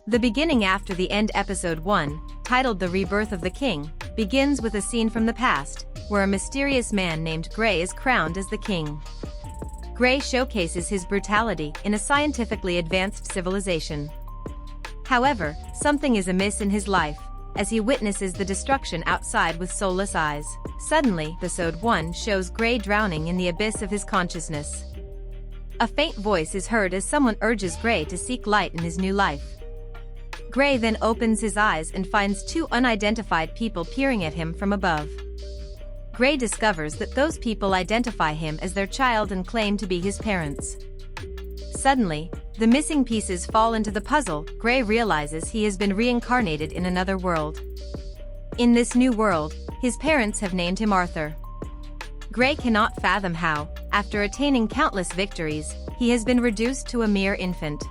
The beginning after the end episode 1, titled The Rebirth of the King, begins with a scene from the past, where a mysterious man named Gray is crowned as the king. Gray showcases his brutality in a scientifically advanced civilization. However, something is amiss in his life, as he witnesses the destruction outside with soulless eyes. Suddenly, episode 1 shows Gray drowning in the abyss of his consciousness. A faint voice is heard as someone urges Gray to seek light in his new life. Gray then opens his eyes and finds two unidentified people peering at him from above. Gray discovers that those people identify him as their child and claim to be his parents. Suddenly, the missing pieces fall into the puzzle. Gray realizes he has been reincarnated in another world. In this new world, his parents have named him Arthur. Gray cannot fathom how, after attaining countless victories, he has been reduced to a mere infant.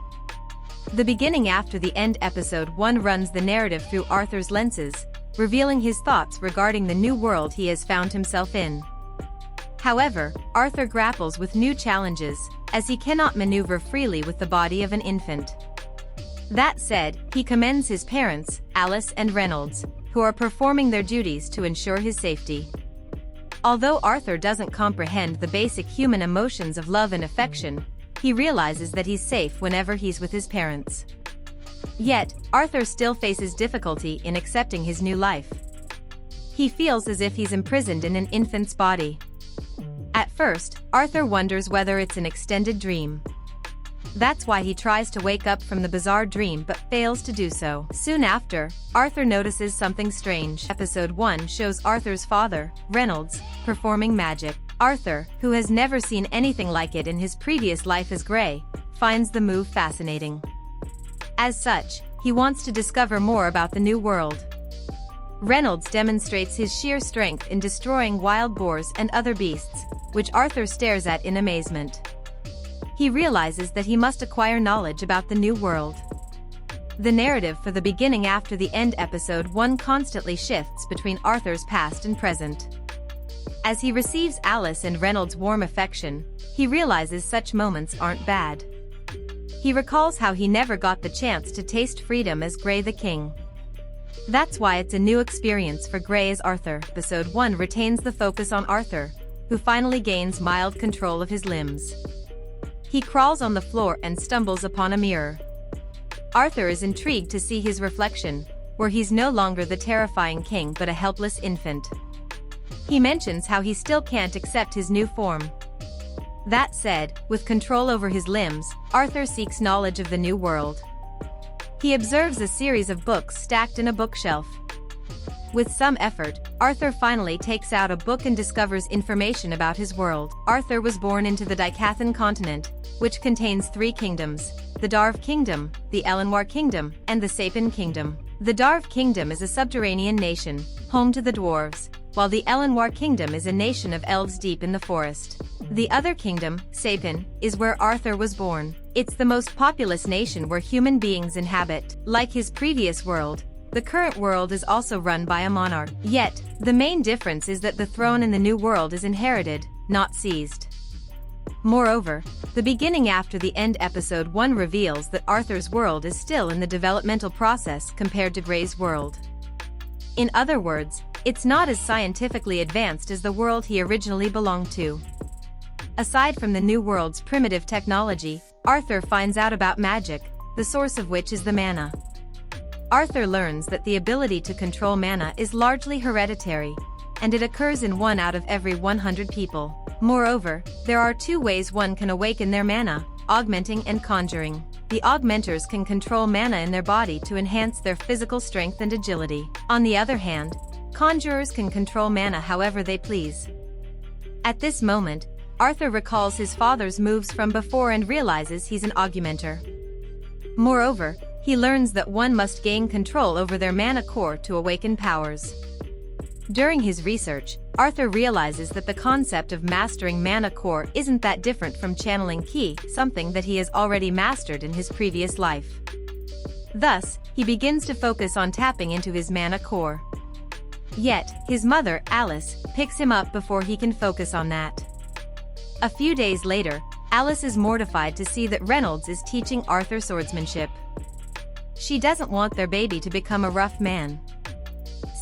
The beginning after the end episode 1 runs the narrative through Arthur's lenses, revealing his thoughts regarding the new world he has found himself in. However, Arthur grapples with new challenges, as he cannot maneuver freely with the body of an infant. That said, he commends his parents, Alice and Reynolds, who are performing their duties to ensure his safety. Although Arthur doesn't comprehend the basic human emotions of love and affection, he realizes that he's safe whenever he's with his parents. Yet, Arthur still faces difficulty in accepting his new life. He feels as if he's imprisoned in an infant's body. At first, Arthur wonders whether it's an extended dream. That's why he tries to wake up from the bizarre dream but fails to do so. Soon after, Arthur notices something strange. Episode 1 shows Arthur's father, Reynolds, performing magic. Arthur, who has never seen anything like it in his previous life as Gray, finds the move fascinating. As such, he wants to discover more about the new world. Reynolds demonstrates his sheer strength in destroying wild boars and other beasts, which Arthur stares at in amazement. He realizes that he must acquire knowledge about the new world. The narrative for the beginning after the end episode 1 constantly shifts between Arthur's past and present. As he receives Alice and Reynolds' warm affection, he realizes such moments aren't bad. He recalls how he never got the chance to taste freedom as Gray the King. That's why it's a new experience for Gray as Arthur. Episode 1 retains the focus on Arthur, who finally gains mild control of his limbs. He crawls on the floor and stumbles upon a mirror. Arthur is intrigued to see his reflection, where he's no longer the terrifying king but a helpless infant. He mentions how he still can't accept his new form. That said, with control over his limbs, Arthur seeks knowledge of the new world. He observes a series of books stacked in a bookshelf. With some effort, Arthur finally takes out a book and discovers information about his world. Arthur was born into the Dicathan continent, which contains 3 kingdoms: the Darv Kingdom, the Elenwar Kingdom, and the Sapin Kingdom. The Darv Kingdom is a subterranean nation, home to the dwarves, while the Elenwar Kingdom is a nation of elves deep in the forest. The other kingdom, Sapin, is where Arthur was born. It's the most populous nation where human beings inhabit. Like his previous world, the current world is also run by a monarch. Yet, the main difference is that the throne in the new world is inherited, not seized. Moreover, the beginning after the end episode 1 reveals that Arthur's world is still in the developmental process compared to Gray's world. In other words, it's not as scientifically advanced as the world he originally belonged to. Aside from the new world's primitive technology, Arthur finds out about magic, the source of which is the mana. Arthur learns that the ability to control mana is largely hereditary, and it occurs in 1 out of every 100 people. Moreover, there are 2 ways one can awaken their mana: augmenting and conjuring. The augmenters can control mana in their body to enhance their physical strength and agility. On the other hand, conjurers can control mana however they please. At this moment, Arthur recalls his father's moves from before and realizes he's an augmenter. Moreover, he learns that one must gain control over their mana core to awaken powers. During his research, Arthur realizes that the concept of mastering mana core isn't that different from channeling ki, something that he has already mastered in his previous life. Thus, he begins to focus on tapping into his mana core. Yet, his mother, Alice, picks him up before he can focus on that. A few days later, Alice is mortified to see that Reynolds is teaching Arthur swordsmanship. She doesn't want their baby to become a rough man.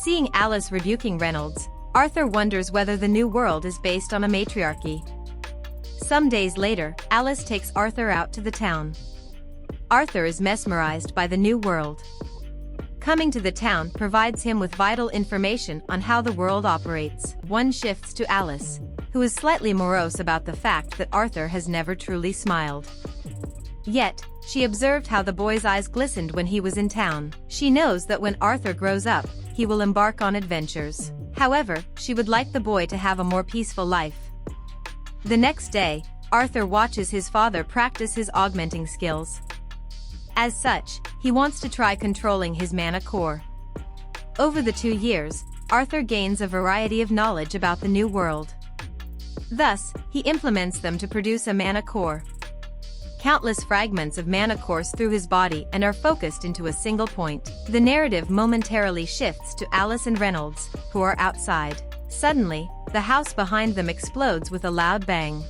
Seeing Alice rebuking Reynolds, Arthur wonders whether the new world is based on a matriarchy. Some days later, Alice takes Arthur out to the town. Arthur is mesmerized by the new world. Coming to the town provides him with vital information on how the world operates. One shifts to Alice, who is slightly morose about the fact that Arthur has never truly smiled. Yet, she observed how the boy's eyes glistened when he was in town. She knows that when Arthur grows up, he will embark on adventures. However, she would like the boy to have a more peaceful life. The next day, Arthur watches his father practice his augmenting skills. As such, he wants to try controlling his mana core. Over the 2 years, Arthur gains a variety of knowledge about the new world. Thus, he implements them to produce a mana core. Countless fragments of mana course through his body and are focused into a single point. The narrative momentarily shifts to Alice and Reynolds, who are outside. Suddenly, the house behind them explodes with a loud bang.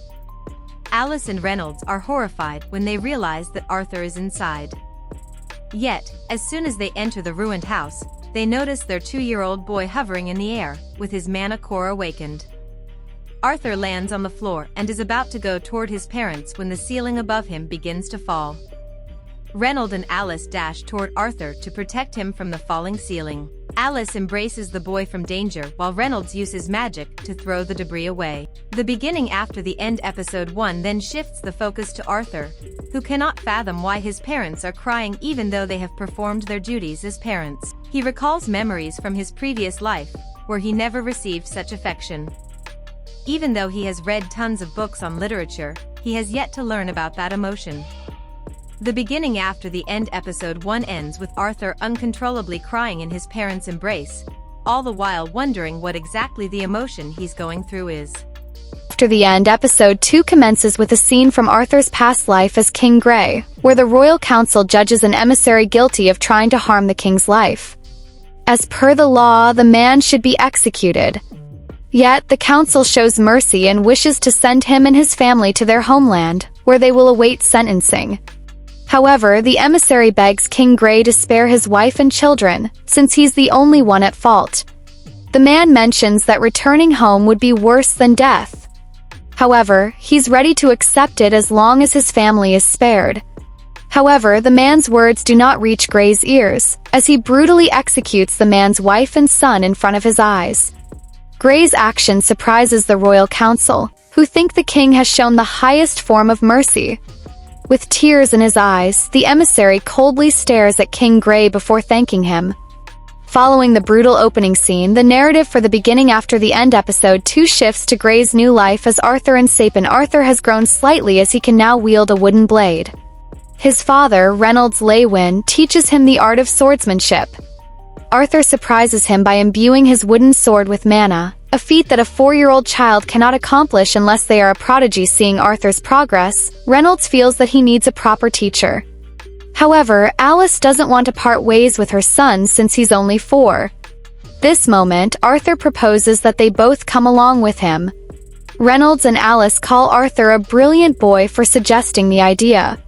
Alice and Reynolds are horrified when they realize that Arthur is inside. Yet, as soon as they enter the ruined house, they notice their 2-year-old boy hovering in the air, with his mana core awakened. Arthur lands on the floor and is about to go toward his parents when the ceiling above him begins to fall. Reynolds and Alice dash toward Arthur to protect him from the falling ceiling. Alice embraces the boy from danger while Reynolds uses magic to throw the debris away. The beginning after the end episode 1 then shifts the focus to Arthur, who cannot fathom why his parents are crying even though they have performed their duties as parents. He recalls memories from his previous life, where he never received such affection. Even though he has read tons of books on literature, he has yet to learn about that emotion. The beginning after the end episode 1 ends with Arthur uncontrollably crying in his parents' embrace, all the while wondering what exactly the emotion he's going through is. After the end, episode 2 commences with a scene from Arthur's past life as King Grey, where the royal council judges an emissary guilty of trying to harm the king's life. As per the law, the man should be executed. Yet, the council shows mercy and wishes to send him and his family to their homeland, where they will await sentencing. However, the emissary begs King Grey to spare his wife and children, since he's the only one at fault. The man mentions that returning home would be worse than death. However, he's ready to accept it as long as his family is spared. However, the man's words do not reach Grey's ears, as he brutally executes the man's wife and son in front of his eyes. Grey's action surprises the royal council, who think the king has shown the highest form of mercy. With tears in his eyes, the emissary coldly stares at King Grey before thanking him. Following the brutal opening scene, the narrative for the beginning after the end episode 2 shifts to Grey's new life as Arthur and Sapin. Arthur has grown slightly as he can now wield a wooden blade. His father, Arthur Leywin, teaches him the art of swordsmanship. Arthur surprises him by imbuing his wooden sword with mana, a feat that a 4-year-old child cannot accomplish unless they are a prodigy. Seeing Arthur's progress, Reynolds feels that he needs a proper teacher. However, Alice doesn't want to part ways with her son since he's only 4. This moment, Arthur proposes that they both come along with him. Reynolds and Alice call Arthur a brilliant boy for suggesting the idea.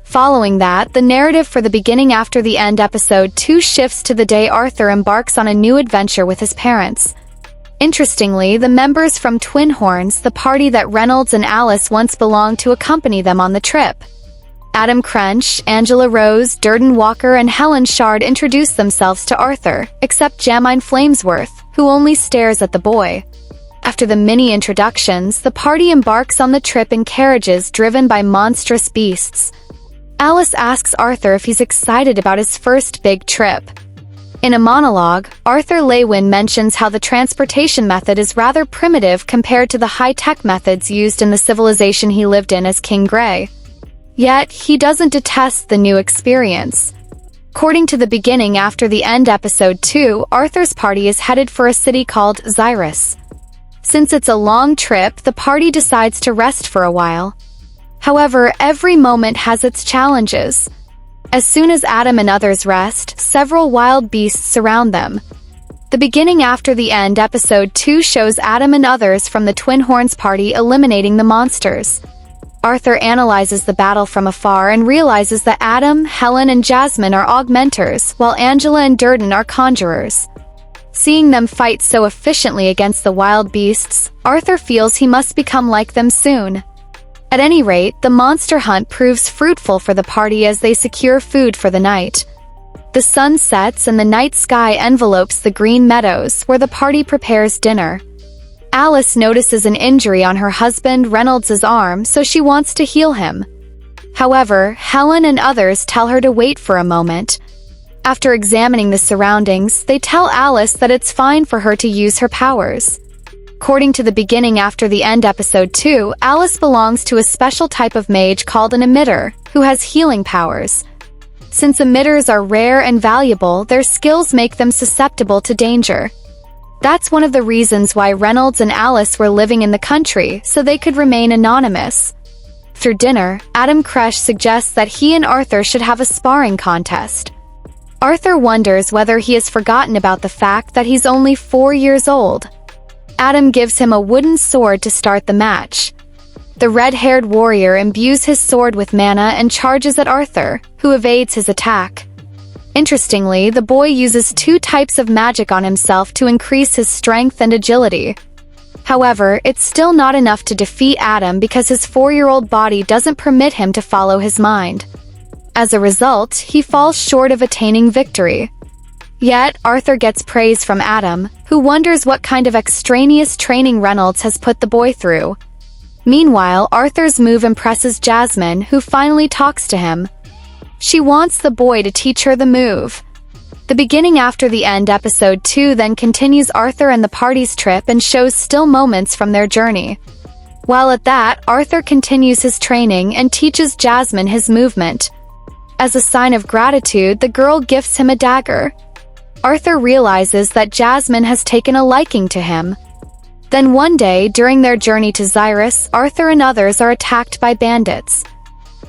Following that, the narrative for the beginning after the end episode 2 shifts to the day Arthur embarks on a new adventure with his parents. Interestingly, the members from Twin Horns, the party that Reynolds and Alice once belonged to, accompany them on the trip. Adam Crench, Angela Rose, Durden Walker and Helen Shard introduce themselves to Arthur, except Jamine Flamesworth, who only stares at the boy. After the mini introductions, the party embarks on the trip in carriages driven by monstrous beasts. Alice asks Arthur if he's excited about his first big trip. In a monologue, Arthur Leywin mentions how the transportation method is rather primitive compared to the high-tech methods used in the civilization he lived in as King Grey. Yet, he doesn't detest the new experience. According to the beginning after the end episode 2, Arthur's party is headed for a city called Xyrus. Since it's a long trip, the party decides to rest for a while. However, every moment has its challenges. As soon as Adam and others rest, several wild beasts surround them. The beginning after the end episode 2 shows Adam and others from the Twin Horns party eliminating the monsters. Arthur analyzes the battle from afar and realizes that Adam, Helen, and Jasmine are augmenters, while Angela and Durden are conjurers. Seeing them fight so efficiently against the wild beasts, Arthur feels he must become like them soon. At any rate, the monster hunt proves fruitful for the party as they secure food for the night. The sun sets and the night sky envelopes the green meadows, where the party prepares dinner. Alice notices an injury on her husband Reynolds' arm, so she wants to heal him. However, Helen and others tell her to wait for a moment. After examining the surroundings, they tell Alice that it's fine for her to use her powers. According to the beginning after the end episode 2, Alice belongs to a special type of mage called an emitter, who has healing powers. Since emitters are rare and valuable, their skills make them susceptible to danger. That's one of the reasons why Reynolds and Alice were living in the country, so they could remain anonymous. After dinner, Adam Kresh suggests that he and Arthur should have a sparring contest. Arthur wonders whether he has forgotten about the fact that he's only 4 years old. Adam gives him a wooden sword to start the match. The red-haired warrior imbues his sword with mana and charges at Arthur, who evades his attack. Interestingly, the boy uses 2 types of magic on himself to increase his strength and agility. However, it's still not enough to defeat Adam because his 4-year-old body doesn't permit him to follow his mind. As a result, he falls short of attaining victory. Yet, Arthur gets praise from Adam, who wonders what kind of extraneous training Reynolds has put the boy through. Meanwhile, Arthur's move impresses Jasmine, who finally talks to him. She wants the boy to teach her the move. The beginning after the end episode 2 then continues Arthur and the party's trip and shows still moments from their journey. While at that, Arthur continues his training and teaches Jasmine his movement. As a sign of gratitude, the girl gifts him a dagger. Arthur realizes that Jasmine has taken a liking to him. Then one day, during their journey to Xyrus, Arthur and others are attacked by bandits.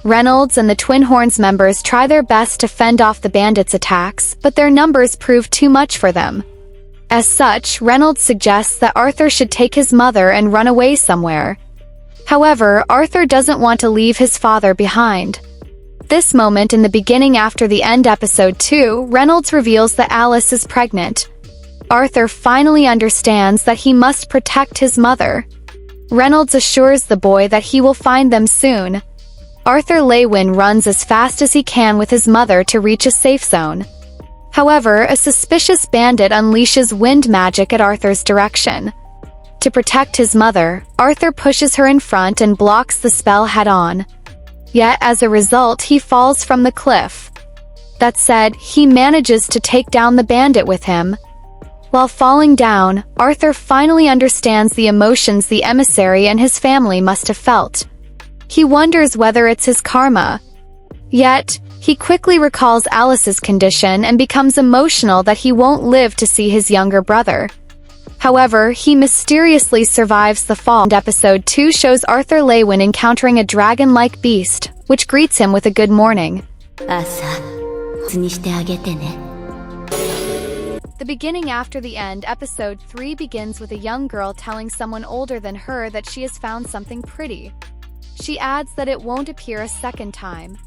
Reynolds and the Twin Horns members try their best to fend off the bandits' attacks, but their numbers prove too much for them. As such, Reynolds suggests that Arthur should take his mother and run away somewhere. However, Arthur doesn't want to leave his father behind. This moment in the beginning after the end episode 2, Reynolds reveals that Alice is pregnant. Arthur finally understands that he must protect his mother. Reynolds assures the boy that he will find them soon. Arthur Leywin runs as fast as he can with his mother to reach a safe zone. However, a suspicious bandit unleashes wind magic at Arthur's direction. To protect his mother, Arthur pushes her in front and blocks the spell head-on. Yet, as a result, he falls from the cliff. That said, he manages to take down the bandit with him. While falling down, Arthur finally understands the emotions the emissary and his family must have felt. He wonders whether it's his karma. Yet, he quickly recalls Alice's condition and becomes emotional that he won't live to see his younger brother. However, he mysteriously survives the fall, and episode 2 shows Arthur Leywin encountering a dragon-like beast, which greets him with a good morning. The beginning after the end, episode 3 begins with a young girl telling someone older than her that she has found something pretty. She adds that it won't appear a second time.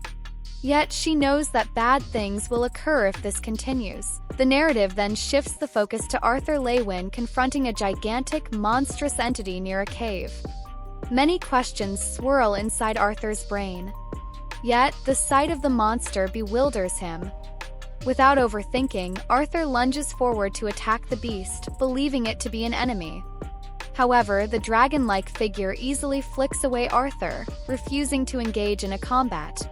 Yet she knows that bad things will occur if this continues. The narrative then shifts the focus to Arthur Leywin confronting a gigantic, monstrous entity near a cave. Many questions swirl inside Arthur's brain. Yet, the sight of the monster bewilders him. Without overthinking, Arthur lunges forward to attack the beast, believing it to be an enemy. However, the dragon-like figure easily flicks away Arthur, refusing to engage in a combat.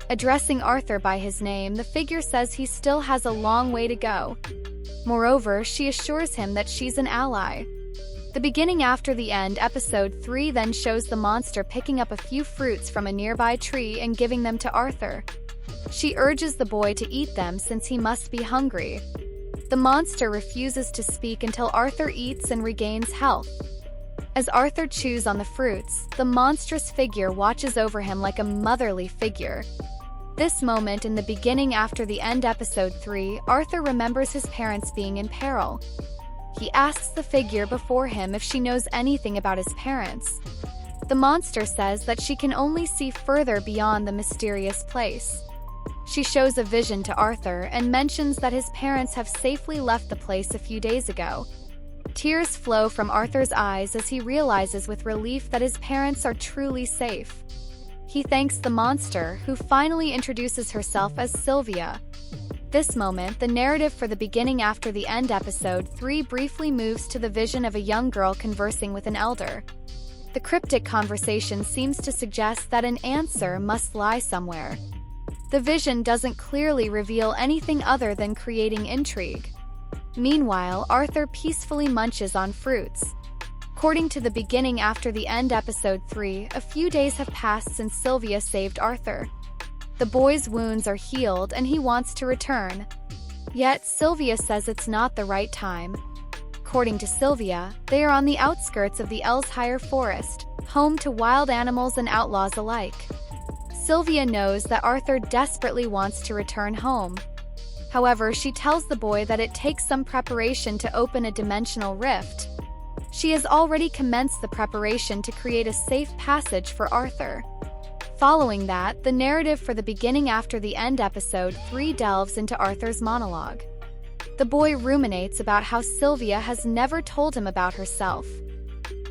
Addressing Arthur by his name, the figure says he still has a long way to go. Moreover, she assures him that she's an ally. The beginning after the end, episode 3 then shows the monster picking up a few fruits from a nearby tree and giving them to Arthur. She urges the boy to eat them since he must be hungry. The monster refuses to speak until Arthur eats and regains health. As Arthur chews on the fruits, the monstrous figure watches over him like a motherly figure. This moment in the beginning after the end episode 3, Arthur remembers his parents being in peril. He asks the figure before him if she knows anything about his parents. The monster says that she can only see further beyond the mysterious place. She shows a vision to Arthur and mentions that his parents have safely left the place a few days ago. Tears flow from Arthur's eyes as he realizes with relief that his parents are truly safe. He thanks the monster, who finally introduces herself as Sylvia. This moment, the narrative for the beginning after the end episode 3 briefly moves to the vision of a young girl conversing with an elder. The cryptic conversation seems to suggest that an answer must lie somewhere. The vision doesn't clearly reveal anything other than creating intrigue. Meanwhile, Arthur peacefully munches on fruits. According to the beginning after the end episode 3, a few days have passed since Sylvia saved Arthur. The boy's wounds are healed and he wants to return. Yet, Sylvia says it's not the right time. According to Sylvia, they are on the outskirts of the Elshire Forest, home to wild animals and outlaws alike. Sylvia knows that Arthur desperately wants to return home. However, she tells the boy that it takes some preparation to open a dimensional rift. She has already commenced the preparation to create a safe passage for Arthur. Following that, the narrative for the beginning after the end episode 3 delves into Arthur's monologue. The boy ruminates about how Sylvia has never told him about herself.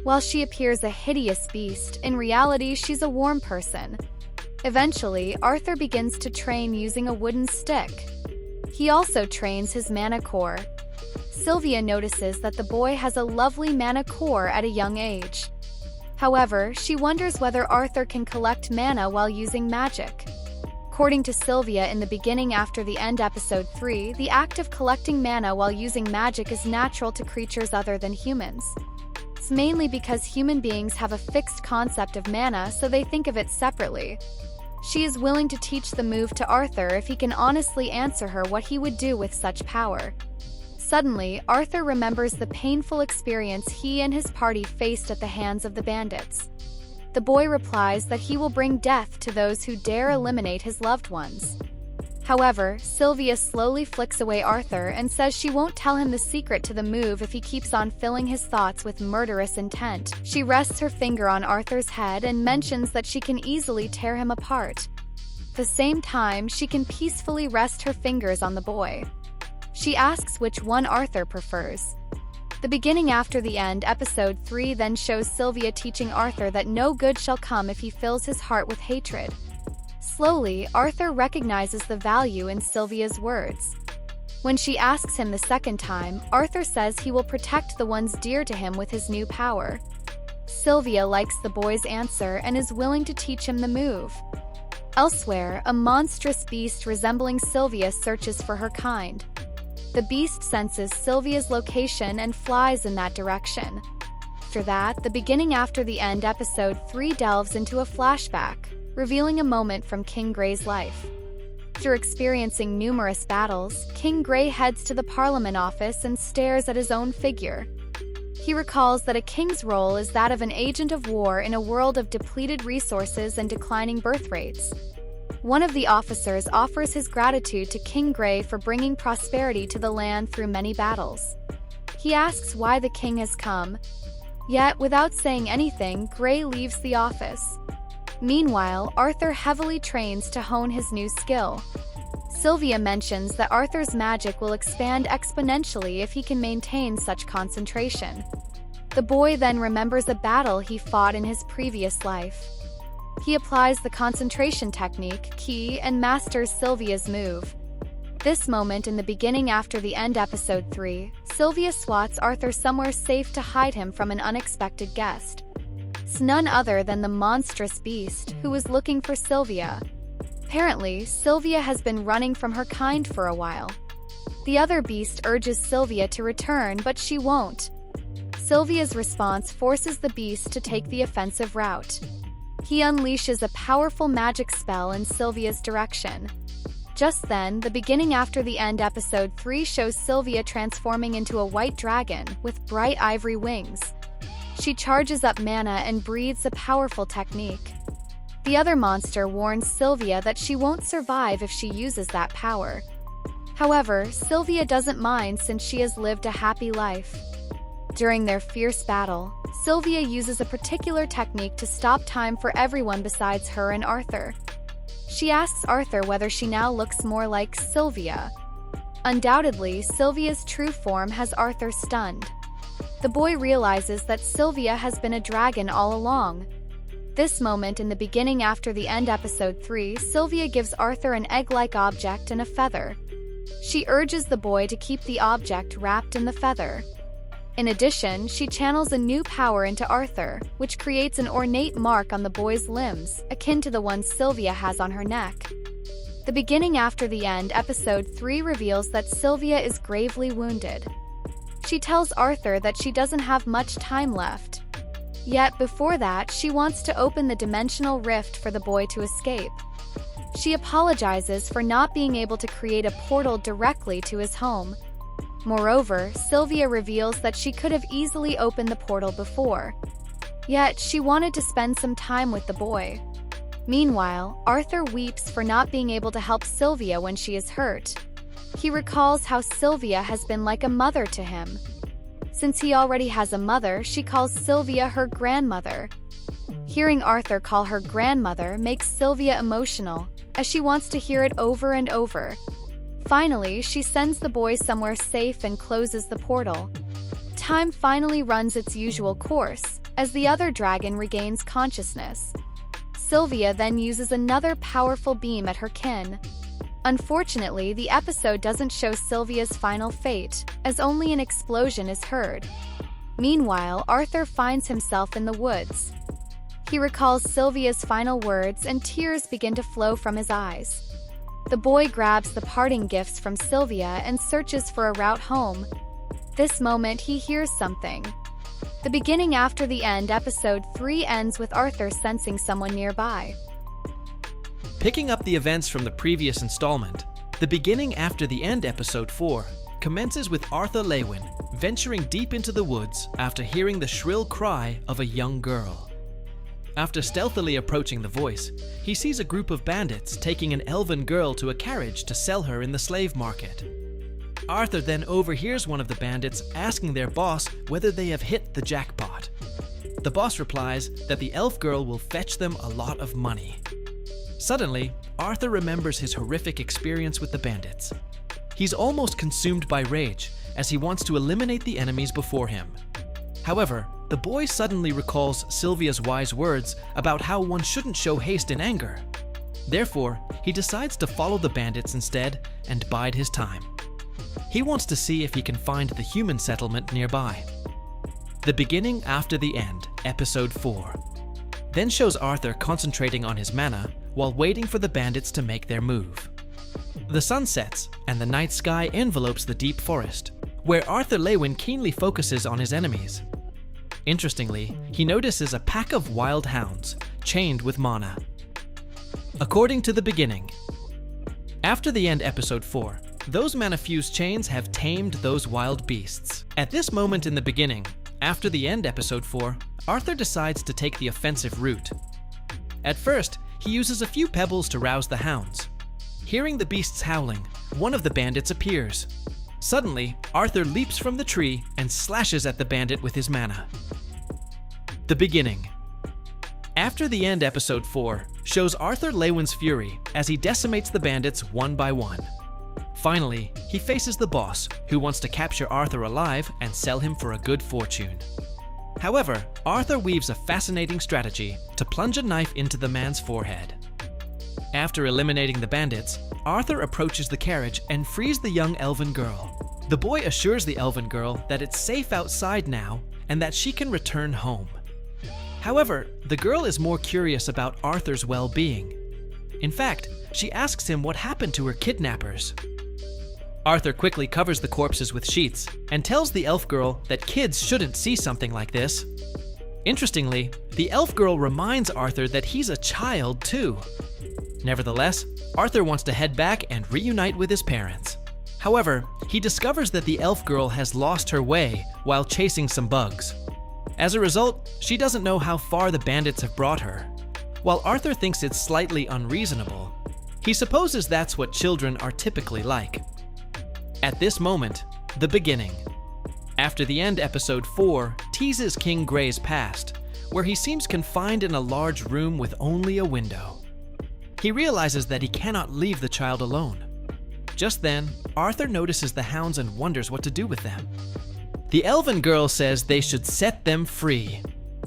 While she appears a hideous beast, in reality she's a warm person. Eventually, Arthur begins to train using a wooden stick. He also trains his mana core. Sylvia notices that the boy has a lovely mana core at a young age. However, she wonders whether Arthur can collect mana while using magic. According to Sylvia in the beginning after the end episode 3, the act of collecting mana while using magic is natural to creatures other than humans. It's mainly because human beings have a fixed concept of mana, so they think of it separately. She is willing to teach the move to Arthur if he can honestly answer her what he would do with such power. Suddenly, Arthur remembers the painful experience he and his party faced at the hands of the bandits. The boy replies that he will bring death to those who dare eliminate his loved ones. However, Sylvia slowly flicks away Arthur and says she won't tell him the secret to the move if he keeps on filling his thoughts with murderous intent. She rests her finger on Arthur's head and mentions that she can easily tear him apart. At the same time, she can peacefully rest her fingers on the boy. She asks which one Arthur prefers. The beginning after the end, episode 3 then shows Sylvia teaching Arthur that no good shall come if he fills his heart with hatred. Slowly, Arthur recognizes the value in Sylvia's words. When she asks him the second time, Arthur says he will protect the ones dear to him with his new power. Sylvia likes the boy's answer and is willing to teach him the move. Elsewhere, a monstrous beast resembling Sylvia searches for her kind. The beast senses Sylvia's location and flies in that direction. After that, the beginning after the end episode 3 delves into a flashback, revealing a moment from King Grey's life. After experiencing numerous battles, King Grey heads to the Parliament office and stares at his own figure. He recalls that a king's role is that of an agent of war in a world of depleted resources and declining birth rates. One of the officers offers his gratitude to King Grey for bringing prosperity to the land through many battles. He asks why the king has come. Yet, without saying anything, Grey leaves the office. Meanwhile, Arthur heavily trains to hone his new skill. Sylvia mentions that Arthur's magic will expand exponentially if he can maintain such concentration. The boy then remembers a battle he fought in his previous life. He applies the concentration technique, key, and masters Sylvia's move. This moment in the beginning after the end episode 3, Sylvia swats Arthur somewhere safe to hide him from an unexpected guest. It's none other than the monstrous beast, who was looking for Sylvia. Apparently, Sylvia has been running from her kind for a while. The other beast urges Sylvia to return, but she won't. Sylvia's response forces the beast to take the offensive route. He unleashes a powerful magic spell in Sylvia's direction. Just then, the beginning after the end episode 3 shows Sylvia transforming into a white dragon with bright ivory wings. She charges up mana and breathes a powerful technique. The other monster warns Sylvia that she won't survive if she uses that power. However, Sylvia doesn't mind since she has lived a happy life. During their fierce battle, Sylvia uses a particular technique to stop time for everyone besides her and Arthur. She asks Arthur whether she now looks more like Sylvia. Undoubtedly, Sylvia's true form has Arthur stunned. The boy realizes that Sylvia has been a dragon all along. This moment in the beginning after the end episode 3, Sylvia gives Arthur an egg-like object and a feather. She urges the boy to keep the object wrapped in the feather. In addition, she channels a new power into Arthur, which creates an ornate mark on the boy's limbs, akin to the one Sylvia has on her neck. The beginning after the end episode 3 reveals that Sylvia is gravely wounded. She tells Arthur that she doesn't have much time left. Yet before that, she wants to open the dimensional rift for the boy to escape. She apologizes for not being able to create a portal directly to his home. Moreover, Sylvia reveals that she could have easily opened the portal before. Yet, she wanted to spend some time with the boy. Meanwhile, Arthur weeps for not being able to help Sylvia when she is hurt. He recalls how Sylvia has been like a mother to him. Since he already has a mother, she calls Sylvia her grandmother. Hearing Arthur call her grandmother makes Sylvia emotional, as she wants to hear it over and over. Finally, she sends the boy somewhere safe and closes the portal. Time finally runs its usual course, as the other dragon regains consciousness. Sylvia then uses another powerful beam at her kin. Unfortunately, the episode doesn't show Sylvia's final fate, as only an explosion is heard. Meanwhile, Arthur finds himself in the woods. He recalls Sylvia's final words and tears begin to flow from his eyes. The boy grabs the parting gifts from Sylvia and searches for a route home. This moment, he hears something. The beginning after the end episode 3 ends with Arthur sensing someone nearby. Picking up the events from the previous installment, the beginning after the end episode 4 commences with Arthur Leywin venturing deep into the woods after hearing the shrill cry of a young girl. After stealthily approaching the voice, he sees a group of bandits taking an elven girl to a carriage to sell her in the slave market. Arthur then overhears one of the bandits asking their boss whether they have hit the jackpot. The boss replies that the elf girl will fetch them a lot of money. Suddenly, Arthur remembers his horrific experience with the bandits. He's almost consumed by rage as he wants to eliminate the enemies before him. However, the boy suddenly recalls Sylvia's wise words about how one shouldn't show haste in anger. Therefore, he decides to follow the bandits instead and bide his time. He wants to see if he can find the human settlement nearby. The beginning after the end, episode 4, then shows Arthur concentrating on his mana while waiting for the bandits to make their move. The sun sets and the night sky envelopes the deep forest, where Arthur Leywin keenly focuses on his enemies. Interestingly, he notices a pack of wild hounds chained with mana. According to the beginning, after the end episode 4, those mana-fused chains have tamed those wild beasts. At this moment in the beginning, after the end episode 4, Arthur decides to take the offensive route. At first, he uses a few pebbles to rouse the hounds. Hearing the beasts howling, one of the bandits appears. Suddenly, Arthur leaps from the tree and slashes at the bandit with his mana. The beginning. After the end episode 4 shows Arthur Leywin's fury as he decimates the bandits one by one. Finally, he faces the boss, who wants to capture Arthur alive and sell him for a good fortune. However, Arthur weaves a fascinating strategy to plunge a knife into the man's forehead. After eliminating the bandits, Arthur approaches the carriage and frees the young elven girl. The boy assures the elven girl that it's safe outside now and that she can return home. However, the girl is more curious about Arthur's well-being. In fact, she asks him what happened to her kidnappers. Arthur quickly covers the corpses with sheets and tells the elf girl that kids shouldn't see something like this. Interestingly, the elf girl reminds Arthur that he's a child too. Nevertheless, Arthur wants to head back and reunite with his parents. However, he discovers that the elf girl has lost her way while chasing some bugs. As a result, she doesn't know how far the bandits have brought her. While Arthur thinks it's slightly unreasonable, he supposes that's what children are typically like. At this moment, the beginning. After the End episode 4 teases King Grey's past, where he seems confined in a large room with only a window. He realizes that he cannot leave the child alone. Just then, Arthur notices the hounds and wonders what to do with them. The elven girl says they should set them free.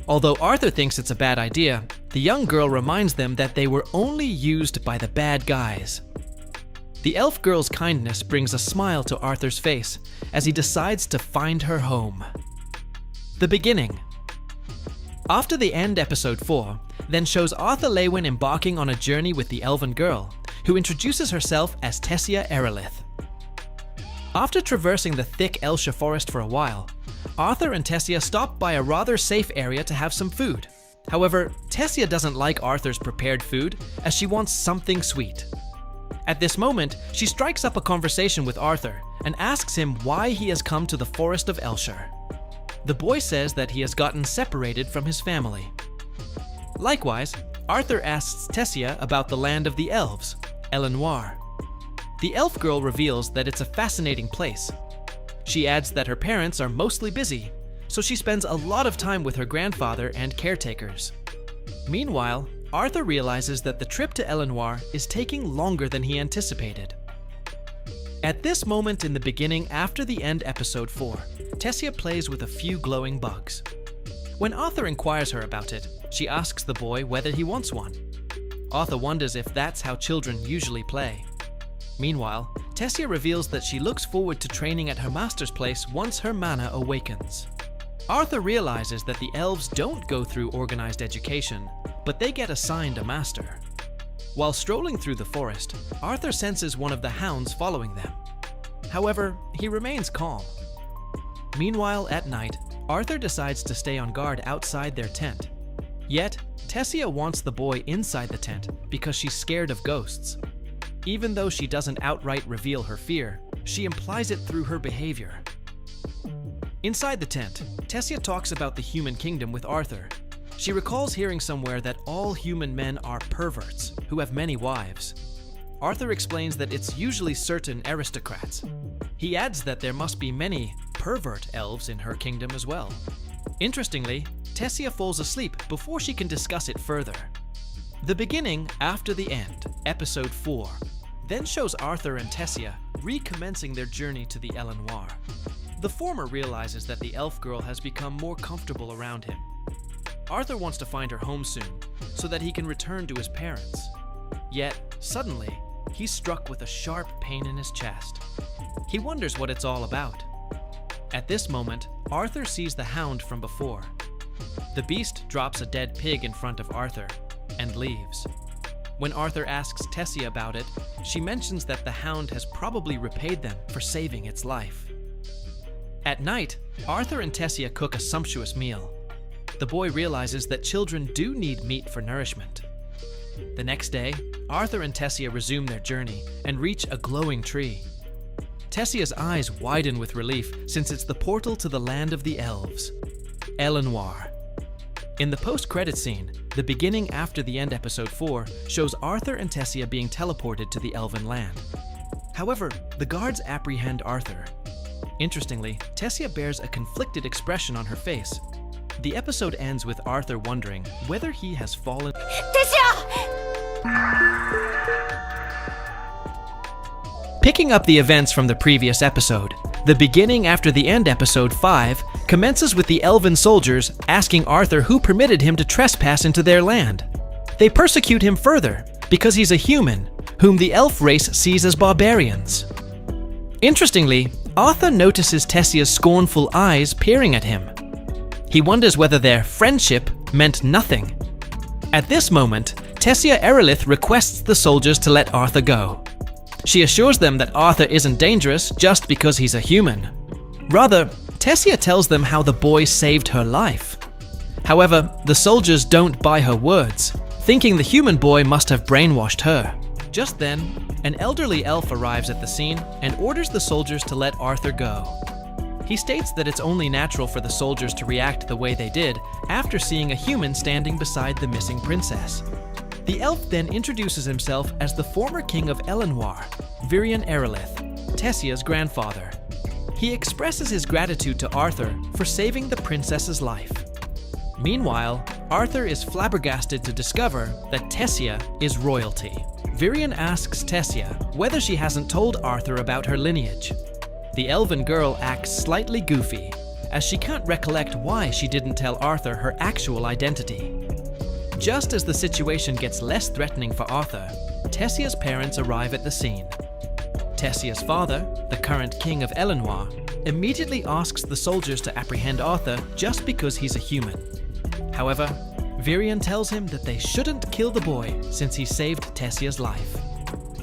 Although Arthur thinks it's a bad idea, the young girl reminds them that they were only used by the bad guys. The elf girl's kindness brings a smile to Arthur's face as he decides to find her home. The beginning. After the End episode 4 then shows Arthur Leywin embarking on a journey with the elven girl, who introduces herself as Tessia Erelith. After traversing the thick Elsha forest for a while, Arthur and Tessia stop by a rather safe area to have some food. However, Tessia doesn't like Arthur's prepared food as she wants something sweet. At this moment, she strikes up a conversation with Arthur and asks him why he has come to the forest of Elshire. The boy says that he has gotten separated from his family. Likewise, Arthur asks Tessia about the land of the elves, Elenoir. The elf girl reveals that it's a fascinating place. She adds that her parents are mostly busy, so she spends a lot of time with her grandfather and caretakers. Meanwhile, Arthur realizes that the trip to Elenoir is taking longer than he anticipated. At this moment in the beginning after the End episode 4, Tessia plays with a few glowing bugs. When Arthur inquires her about it, she asks the boy whether he wants one. Arthur wonders if that's how children usually play. Meanwhile, Tessia reveals that she looks forward to training at her master's place once her mana awakens. Arthur realizes that the elves don't go through organized education, but they get assigned a master. While strolling through the forest, Arthur senses one of the hounds following them. However, he remains calm. Meanwhile, at night, Arthur decides to stay on guard outside their tent. Yet, Tessia wants the boy inside the tent because she's scared of ghosts. Even though she doesn't outright reveal her fear, she implies it through her behavior. Inside the tent, Tessia talks about the human kingdom with Arthur. She recalls hearing somewhere that all human men are perverts who have many wives. Arthur explains that it's usually certain aristocrats. He adds that there must be many pervert elves in her kingdom as well. Interestingly, Tessia falls asleep before she can discuss it further. The beginning after the End, episode 4, then shows Arthur and Tessia recommencing their journey to the Elenoir. The former realizes that the elf girl has become more comfortable around him. Arthur wants to find her home soon, so that he can return to his parents. Yet, suddenly, he's struck with a sharp pain in his chest. He wonders what it's all about. At this moment, Arthur sees the hound from before. The beast drops a dead pig in front of Arthur and leaves. When Arthur asks Tessia about it, she mentions that the hound has probably repaid them for saving its life. At night, Arthur and Tessia cook a sumptuous meal. The boy realizes that children do need meat for nourishment. The next day, Arthur and Tessia resume their journey and reach a glowing tree. Tessia's eyes widen with relief since it's the portal to the land of the elves, Elenoir. In the post-credit scene, the beginning after the End episode 4 shows Arthur and Tessia being teleported to the elven land. However, the guards apprehend Arthur. Interestingly, Tessia bears a conflicted expression on her face. The episode ends with Arthur wondering whether he has fallen. Picking up the events from the previous episode, the beginning after the End episode 5 commences with the elven soldiers asking Arthur who permitted him to trespass into their land. They persecute him further because he's a human, whom the elf race sees as barbarians. Interestingly, Arthur notices Tessia's scornful eyes peering at him. He wonders whether their friendship meant nothing. At this moment, Tessia Erelith requests the soldiers to let Arthur go. She assures them that Arthur isn't dangerous just because he's a human. Rather, Tessia tells them how the boy saved her life. However, the soldiers don't buy her words, thinking the human boy must have brainwashed her. Just then, an elderly elf arrives at the scene and orders the soldiers to let Arthur go. He states that it's only natural for the soldiers to react the way they did after seeing a human standing beside the missing princess. The elf then introduces himself as the former king of Elenoir, Virion Erelith, Tessia's grandfather. He expresses his gratitude to Arthur for saving the princess's life. Meanwhile, Arthur is flabbergasted to discover that Tessia is royalty. Virion asks Tessia whether she hasn't told Arthur about her lineage. The elven girl acts slightly goofy, as she can't recollect why she didn't tell Arthur her actual identity. Just as the situation gets less threatening for Arthur, Tessia's parents arrive at the scene. Tessia's father, the current king of Elenoir, immediately asks the soldiers to apprehend Arthur just because he's a human. However, Virion tells him that they shouldn't kill the boy since he saved Tessia's life.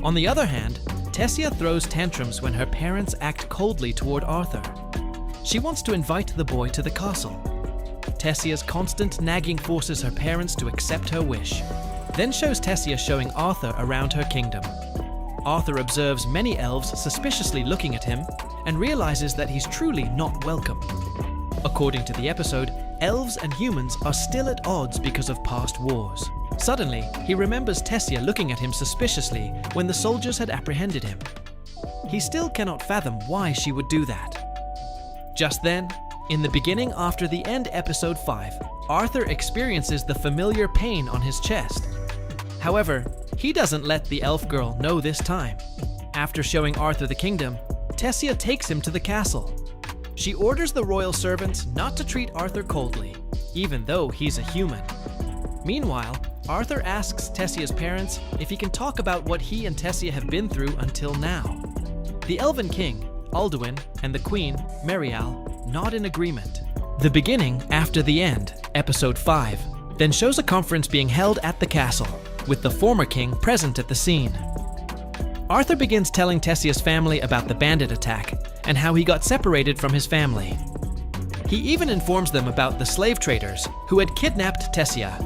On the other hand, Tessia throws tantrums when her parents act coldly toward Arthur. She wants to invite the boy to the castle. Tessia's constant nagging forces her parents to accept her wish, then shows Tessia showing Arthur around her kingdom. Arthur observes many elves suspiciously looking at him and realizes that he's truly not welcome. According to the episode, elves and humans are still at odds because of past wars. Suddenly, he remembers Tessia looking at him suspiciously when the soldiers had apprehended him. He still cannot fathom why she would do that. Just then, in the beginning after the end episode 5, Arthur experiences the familiar pain on his chest. However, he doesn't let the elf girl know this time. After showing Arthur the kingdom, Tessia takes him to the castle. She orders the royal servants not to treat Arthur coldly, even though he's a human. Meanwhile, Arthur asks Tessia's parents if he can talk about what he and Tessia have been through until now. The Elven King, Alduin, and the Queen, Merial, nod in agreement. The beginning after the end, episode 5, then shows a conference being held at the castle, with the former king present at the scene. Arthur begins telling Tessia's family about the bandit attack and how he got separated from his family. He even informs them about the slave traders who had kidnapped Tessia.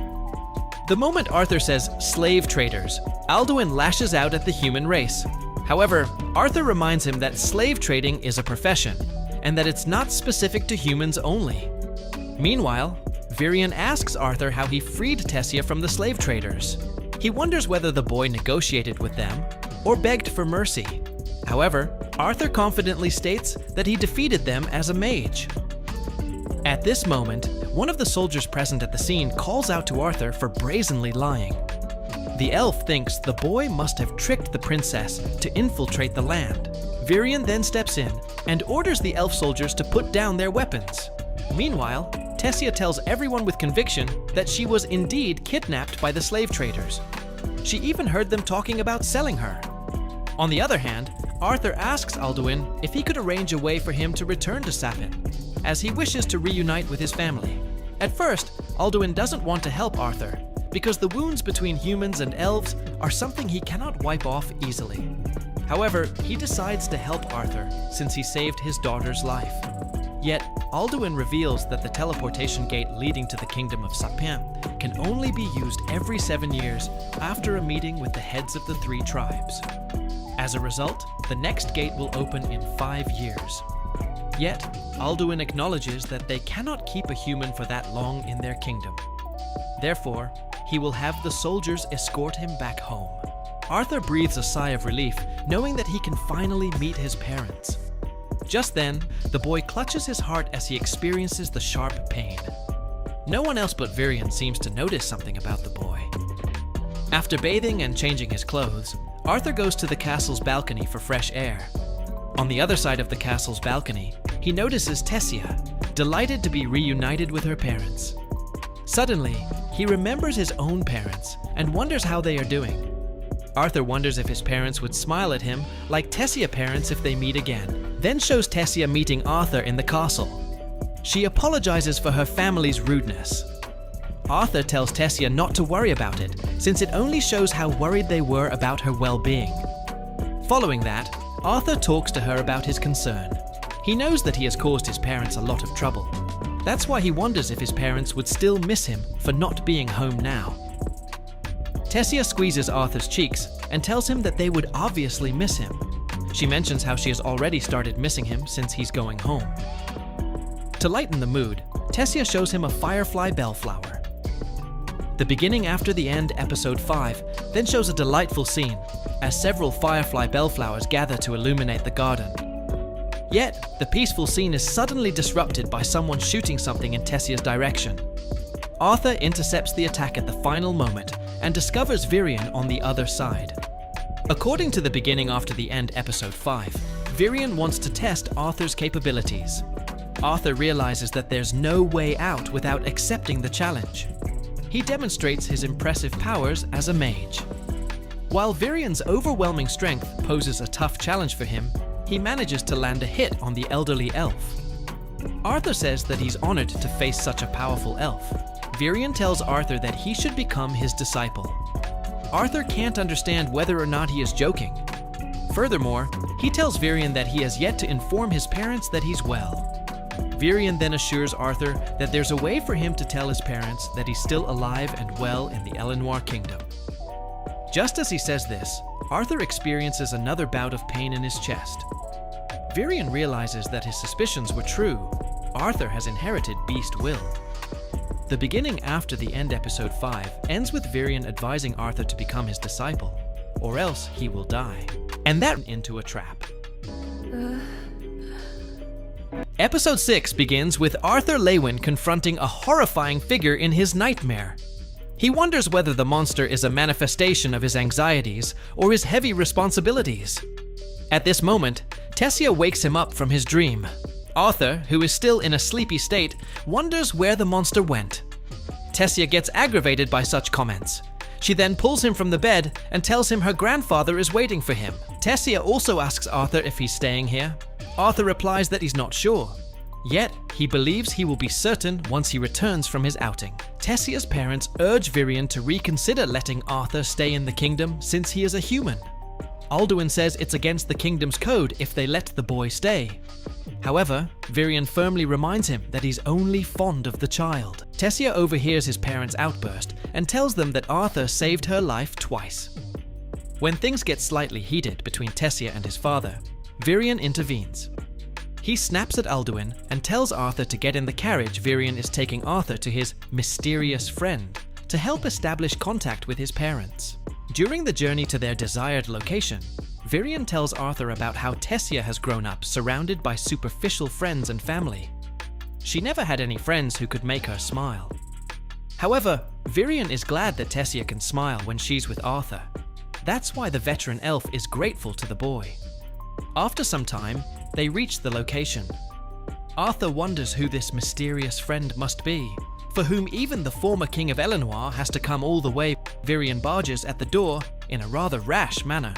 The moment Arthur says slave traders, Alduin lashes out at the human race. However, Arthur reminds him that slave trading is a profession and that it's not specific to humans only. Meanwhile, Virion asks Arthur how he freed Tessia from the slave traders. He wonders whether the boy negotiated with them or begged for mercy. However, Arthur confidently states that he defeated them as a mage. At this moment, one of the soldiers present at the scene calls out to Arthur for brazenly lying. The elf thinks the boy must have tricked the princess to infiltrate the land. Virion then steps in and orders the elf soldiers to put down their weapons. Meanwhile, Tessia tells everyone with conviction that she was indeed kidnapped by the slave traders. She even heard them talking about selling her. On the other hand, Arthur asks Alduin if he could arrange a way for him to return to Sapin, as he wishes to reunite with his family. At first, Alduin doesn't want to help Arthur, because the wounds between humans and elves are something he cannot wipe off easily. However, he decides to help Arthur since he saved his daughter's life. Yet, Alduin reveals that the teleportation gate leading to the kingdom of Sapin can only be used every 7 years after a meeting with the heads of the 3 tribes. As a result, the next gate will open in 5 years. Yet, Alduin acknowledges that they cannot keep a human for that long in their kingdom. Therefore, he will have the soldiers escort him back home. Arthur breathes a sigh of relief, knowing that he can finally meet his parents. Just then, the boy clutches his heart as he experiences the sharp pain. No one else but Virion seems to notice something about the boy. After bathing and changing his clothes, Arthur goes to the castle's balcony for fresh air. On the other side of the castle's balcony, he notices Tessia, delighted to be reunited with her parents. Suddenly, he remembers his own parents and wonders how they are doing. Arthur wonders if his parents would smile at him like Tessia parents if they meet again, then shows Tessia meeting Arthur in the castle. She apologizes for her family's rudeness. Arthur tells Tessia not to worry about it, since it only shows how worried they were about her well-being. Following that, Arthur talks to her about his concern. He knows that he has caused his parents a lot of trouble. That's why he wonders if his parents would still miss him for not being home now. Tessia squeezes Arthur's cheeks and tells him that they would obviously miss him. She mentions how she has already started missing him since he's going home. To lighten the mood, Tessia shows him a firefly bellflower. The beginning after the end, episode 5, then shows a delightful scene as several firefly bellflowers gather to illuminate the garden. Yet, the peaceful scene is suddenly disrupted by someone shooting something in Tessia's direction. Arthur intercepts the attack at the final moment and discovers Virion on the other side. According to the beginning after the end episode 5, Virion wants to test Arthur's capabilities. Arthur realizes that there's no way out without accepting the challenge. He demonstrates his impressive powers as a mage. While Virion's overwhelming strength poses a tough challenge for him, he manages to land a hit on the elderly elf. Arthur says that he's honored to face such a powerful elf. Virion tells Arthur that he should become his disciple. Arthur can't understand whether or not he is joking. Furthermore, he tells Virion that he has yet to inform his parents that he's well. Virion then assures Arthur that there's a way for him to tell his parents that he's still alive and well in the Elenoir kingdom. Just as he says this, Arthur experiences another bout of pain in his chest. Virion realizes that his suspicions were true. Arthur has inherited beast will. The beginning after the end episode 5 ends with Virion advising Arthur to become his disciple, or else he will die. And that into a trap. Episode 6 begins with Arthur Leywin confronting a horrifying figure in his nightmare. He wonders whether the monster is a manifestation of his anxieties or his heavy responsibilities. At this moment, Tessia wakes him up from his dream. Arthur, who is still in a sleepy state, wonders where the monster went. Tessia gets aggravated by such comments. She then pulls him from the bed and tells him her grandfather is waiting for him. Tessia also asks Arthur if he's staying here. Arthur replies that he's not sure. Yet, he believes he will be certain once he returns from his outing. Tessia's parents urge Virion to reconsider letting Arthur stay in the kingdom since he is a human. Alduin says it's against the kingdom's code if they let the boy stay. However, Virion firmly reminds him that he's only fond of the child. Tessia overhears his parents' outburst and tells them that Arthur saved her life twice. When things get slightly heated between Tessia and his father, Virion intervenes. He snaps at Alduin and tells Arthur to get in the carriage Virion is taking Arthur to his mysterious friend to help establish contact with his parents. During the journey to their desired location, Virion tells Arthur about how Tessia has grown up surrounded by superficial friends and family. She never had any friends who could make her smile. However, Virion is glad that Tessia can smile when she's with Arthur. That's why the veteran elf is grateful to the boy. After some time, they reach the location. Arthur wonders who this mysterious friend must be, for whom even the former king of Elenoir has to come all the way. Virion barges at the door in a rather rash manner.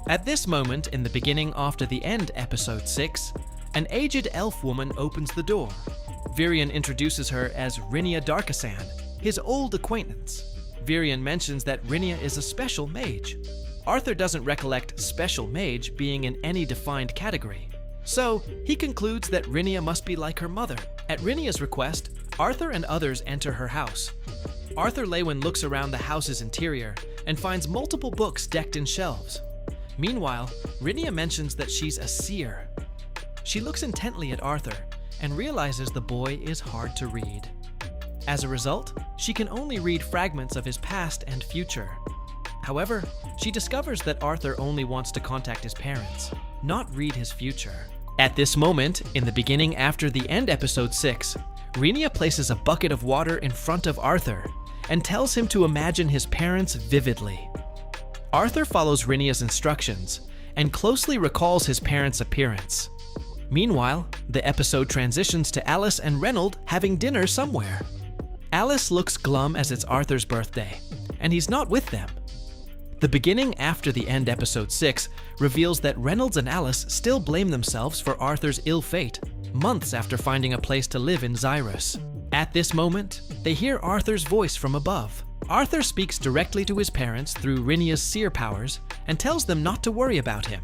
At this moment in the beginning after the end episode 6, an aged elf woman opens the door. Virion introduces her as Rhynia Darkasan, his old acquaintance. Virion mentions that Rhynia is a special mage. Arthur doesn't recollect special mage being in any defined category, so he concludes that Rhynia must be like her mother. At Rhynia's request, Arthur and others enter her house. Arthur Leywin looks around the house's interior and finds multiple books decked in shelves. Meanwhile, Rhynia mentions that she's a seer. She looks intently at Arthur and realizes the boy is hard to read. As a result, she can only read fragments of his past and future. However, she discovers that Arthur only wants to contact his parents, not read his future. At this moment, in the beginning after the end episode 6, Rhynia places a bucket of water in front of Arthur and tells him to imagine his parents vividly. Arthur follows Rhynia's instructions and closely recalls his parents' appearance. Meanwhile, the episode transitions to Alice and Reynold having dinner somewhere. Alice looks glum as it's Arthur's birthday, and he's not with them. The beginning after the end episode 6 reveals that Reynolds and Alice still blame themselves for Arthur's ill fate, months after finding a place to live in Xyrus. At this moment, they hear Arthur's voice from above. Arthur speaks directly to his parents through Rhynia's seer powers and tells them not to worry about him.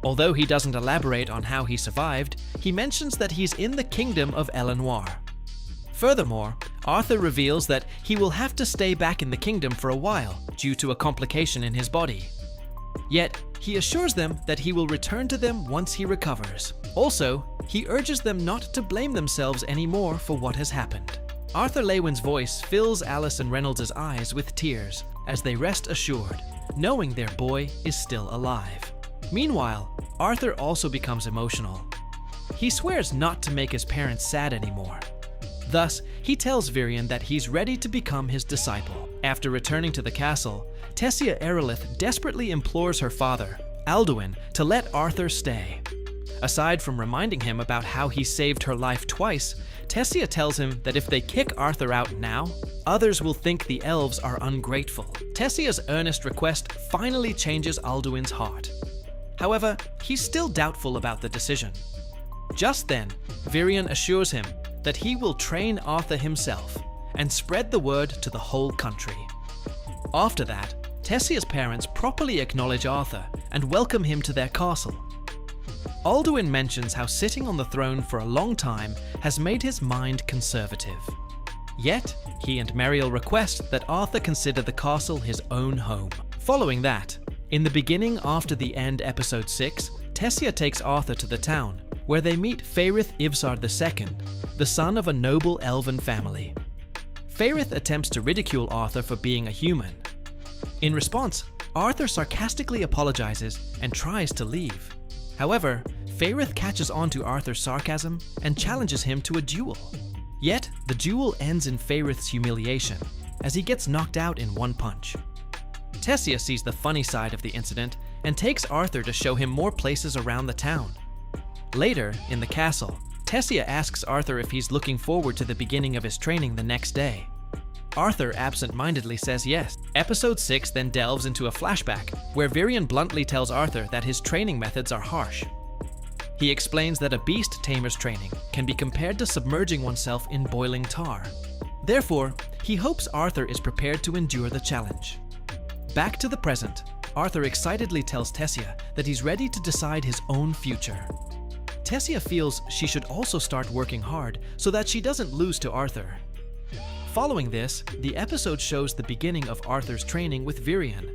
Although he doesn't elaborate on how he survived, he mentions that he's in the kingdom of Elenoir. Furthermore, Arthur reveals that he will have to stay back in the kingdom for a while due to a complication in his body. Yet, he assures them that he will return to them once he recovers. Also, he urges them not to blame themselves anymore for what has happened. Arthur Leywin's voice fills Alice and Reynolds' eyes with tears as they rest assured, knowing their boy is still alive. Meanwhile, Arthur also becomes emotional. He swears not to make his parents sad anymore. Thus, he tells Virion that he's ready to become his disciple. After returning to the castle, Tessia Erilith desperately implores her father, Alduin, to let Arthur stay. Aside from reminding him about how he saved her life twice, Tessia tells him that if they kick Arthur out now, others will think the elves are ungrateful. Tessia's earnest request finally changes Alduin's heart. However, he's still doubtful about the decision. Just then, Virion assures him that he will train Arthur himself and spread the word to the whole country. After that, Tessia's parents properly acknowledge Arthur and welcome him to their castle. Alduin mentions how sitting on the throne for a long time has made his mind conservative. Yet, he and Meriel request that Arthur consider the castle his own home. Following that, in the beginning after the end episode 6, Tessia takes Arthur to the town, where they meet Faerith Ivsard II, the son of a noble elven family. Faerith attempts to ridicule Arthur for being a human. In response, Arthur sarcastically apologizes and tries to leave. However, Faerith catches on to Arthur's sarcasm and challenges him to a duel. Yet, the duel ends in Faerith's humiliation, as he gets knocked out in one punch. Tessia sees the funny side of the incident and takes Arthur to show him more places around the town. Later, in the castle, Tessia asks Arthur if he's looking forward to the beginning of his training the next day. Arthur absent-mindedly says yes. Episode 6 then delves into a flashback where Virion bluntly tells Arthur that his training methods are harsh. He explains that a beast tamer's training can be compared to submerging oneself in boiling tar. Therefore, he hopes Arthur is prepared to endure the challenge. Back to the present, Arthur excitedly tells Tessia that he's ready to decide his own future. Tessia feels she should also start working hard so that she doesn't lose to Arthur. Following this, the episode shows the beginning of Arthur's training with Virion.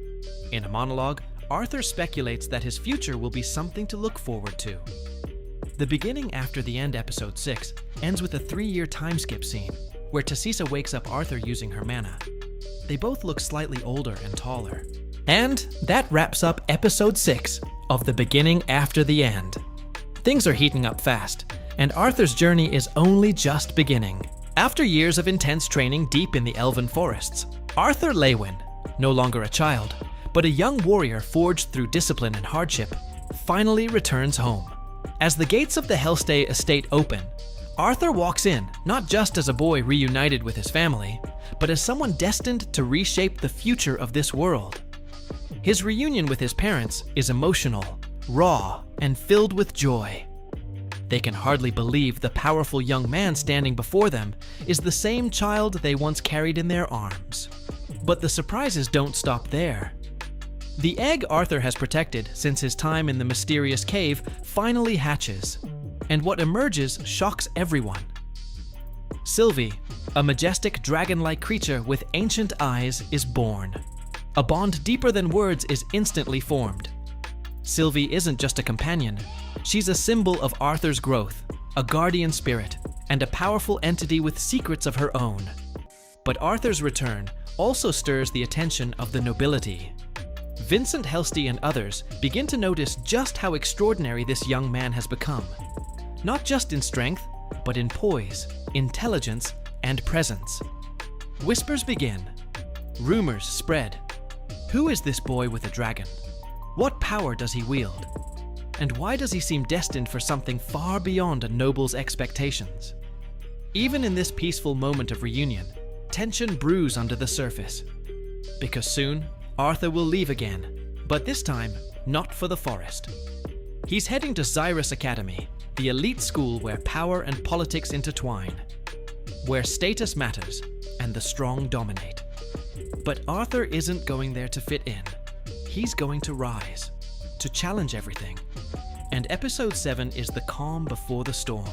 In a monologue, Arthur speculates that his future will be something to look forward to. The beginning after the end episode 6 ends with a 3-year time skip scene, where Tessisa wakes up Arthur using her mana. They both look slightly older and taller. And that wraps up episode 6 of The Beginning After the End. Things are heating up fast, and Arthur's journey is only just beginning. After years of intense training deep in the elven forests, Arthur Leywin, no longer a child, but a young warrior forged through discipline and hardship, finally returns home. As the gates of the Hellstay estate open, Arthur walks in not just as a boy reunited with his family, but as someone destined to reshape the future of this world. His reunion with his parents is emotional, raw, and filled with joy. They can hardly believe the powerful young man standing before them is the same child they once carried in their arms. But the surprises don't stop there. The egg Arthur has protected since his time in the mysterious cave finally hatches, and what emerges shocks everyone. Sylvie, a majestic dragon-like creature with ancient eyes, is born. A bond deeper than words is instantly formed. Sylvie isn't just a companion, she's a symbol of Arthur's growth, a guardian spirit, and a powerful entity with secrets of her own. But Arthur's return also stirs the attention of the nobility. Vincent Helsty and others begin to notice just how extraordinary this young man has become. Not just in strength, but in poise, intelligence, and presence. Whispers begin. Rumors spread. Who is this boy with a dragon? What power does he wield? And why does he seem destined for something far beyond a noble's expectations? Even in this peaceful moment of reunion, tension brews under the surface. Because soon, Arthur will leave again, but this time, not for the forest. He's heading to Xyrus Academy, the elite school where power and politics intertwine, where status matters and the strong dominate. But Arthur isn't going there to fit in. He's going to rise, to challenge everything. And episode 7 is the calm before the storm.